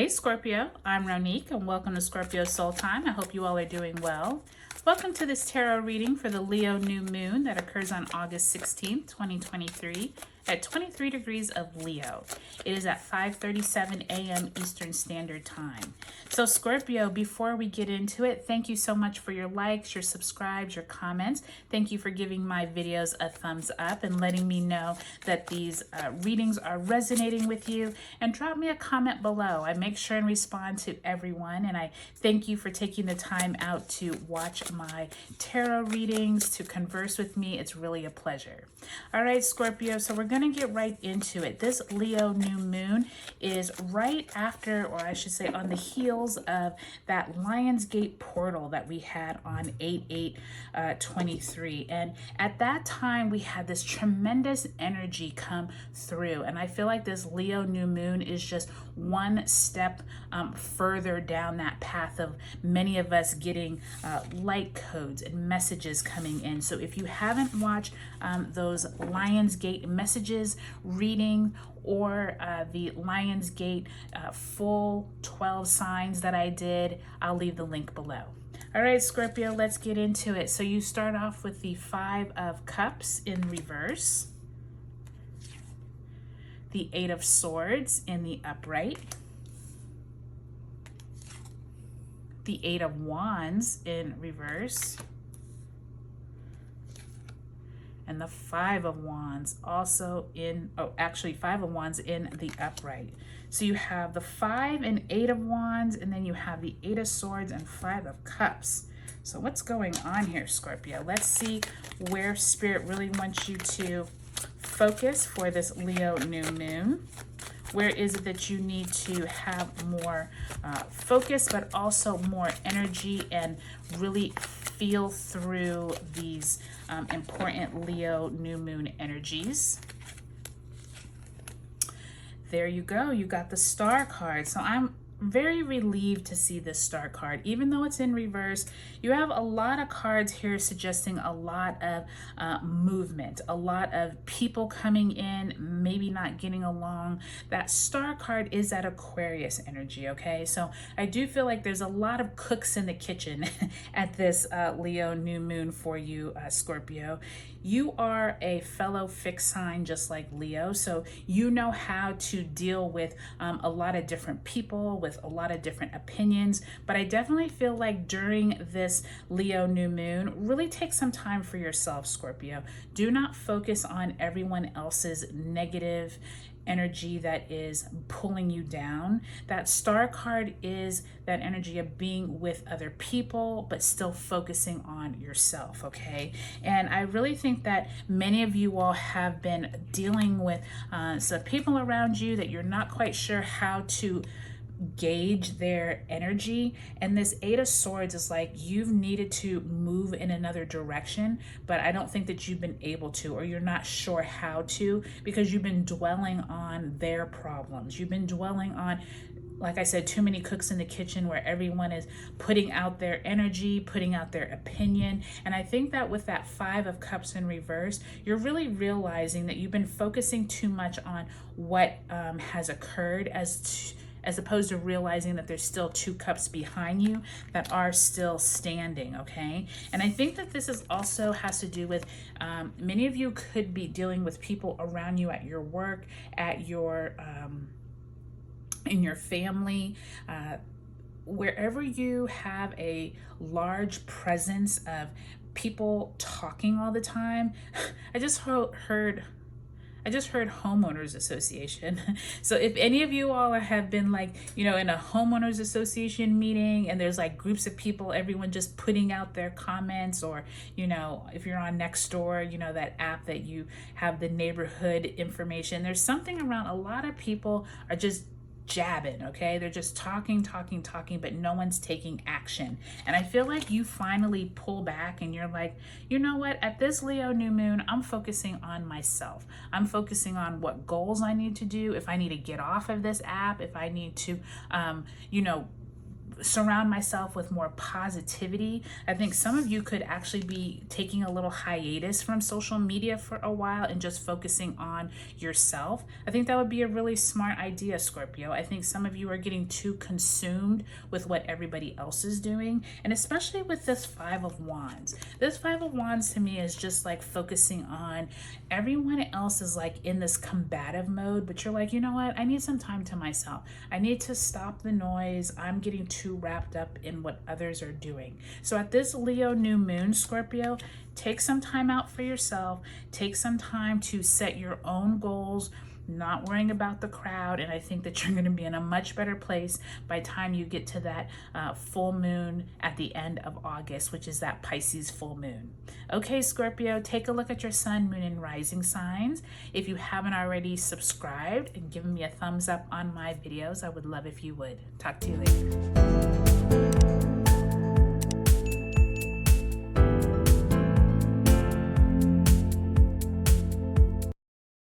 Hey Scorpio, I'm Ronique and welcome to Scorpio Soul Time. I hope you all are doing well. Welcome to this tarot reading for the Leo new moon that occurs on August 16th, 2023 at 23 degrees of Leo. It is at 5:37 a.m. Eastern Standard Time. So Scorpio, before we get into it, thank you so much for your likes, your subscribes, your comments. Thank you for giving my videos a thumbs up and letting me know that these readings are resonating with you. And drop me a comment below. I make sure and respond to everyone. And I thank you for taking the time out to watch my tarot readings, to converse with me. It's really a pleasure. All right, Scorpio, so we're going to get right into it. This Leo new moon is right after, or I should say on the heels of that Lionsgate portal that we had on 8/8/23. And at that time, we had this tremendous energy come through. And I feel like this Leo new moon is just one step further down that path of many of us getting light codes and messages coming in. So if you haven't watched those Lionsgate messages reading or the Lionsgate full 12 signs that I did, I'll leave the link below. All right, Scorpio, let's get into it. So you start off with the 5 of Cups in reverse, the 8 of Swords in the upright, the 8 of Wands in reverse, and the 5 of Wands also in, actually 5 of Wands in the upright. So you have the 5 and 8 of Wands, and then you have the 8 of Swords and 5 of Cups. So what's going on here, Scorpio? Let's see where Spirit really wants you to focus for this Leo new moon. Where is it that you need to have more focus, but also more energy and really feel through these important Leo new moon energies? There you go. You got the Star card. So I'm very relieved to see this Star card. Even though it's in reverse, you have a lot of cards here suggesting a lot of movement, a lot of people coming in, maybe not getting along. That Star card is that Aquarius energy, okay? So I do feel like there's a lot of cooks in the kitchen at this Leo new moon for you, Scorpio. You are a fellow fixed sign just like Leo, so you know how to deal with a lot of different people, with a lot of different opinions. But I definitely feel like during this Leo new moon, really take some time for yourself, Scorpio. Do not focus on everyone else's negative energy that is pulling you down. That Star card is that energy of being with other people, but still focusing on yourself, okay? And I really think that many of you all have been dealing with some people around you that you're not quite sure how to gauge their energy. And this 8 of Swords is like you've needed to move in another direction, but I don't think that you've been able to, or you're not sure how to, because you've been dwelling on their problems. You've been dwelling on, like I said, too many cooks in the kitchen where everyone is putting out their energy, putting out their opinion. And I think that with that 5 of Cups in reverse, you're really realizing that you've been focusing too much on what has occurred as opposed to realizing that there's still 2 cups behind you that are still standing, okay? And I think that this is also has to do with many of you could be dealing with people around you at your work, at your in your family, wherever you have a large presence of people talking all the time. I just heard homeowners association. So if any of you all have been like, you know, in a homeowners association meeting and there's like groups of people, everyone just putting out their comments, or, you know, if you're on Nextdoor, you know, that app that you have the neighborhood information, there's something around, a lot of people are just jabbing, okay? They're just talking, but no one's taking action. And I feel like you finally pull back and you're like, you know what? At this Leo new moon, I'm focusing on myself. I'm focusing on what goals I need to do. If I need to get off of this app, if I need to, you know, surround myself with more positivity. I think some of you could actually be taking a little hiatus from social media for a while and just focusing on yourself. I think that would be a really smart idea, Scorpio. I think some of you are getting too consumed with what everybody else is doing, and especially with this Five of Wands. This Five of Wands to me is just like focusing on everyone else is like in this combative mode, but you're like, you know what? I need some time to myself. I need to stop the noise. I'm getting too wrapped up in what others are doing. So at this Leo new moon, Scorpio, take some time out for yourself. Take some time to set your own goals, not worrying about the crowd. And I think that you're going to be in a much better place by the time you get to that full moon at the end of August, which is that Pisces full moon. Okay, Scorpio, take a look at your sun, moon, and rising signs. If you haven't already subscribed and given me a thumbs up on my videos, I would love if you would. Talk to you later.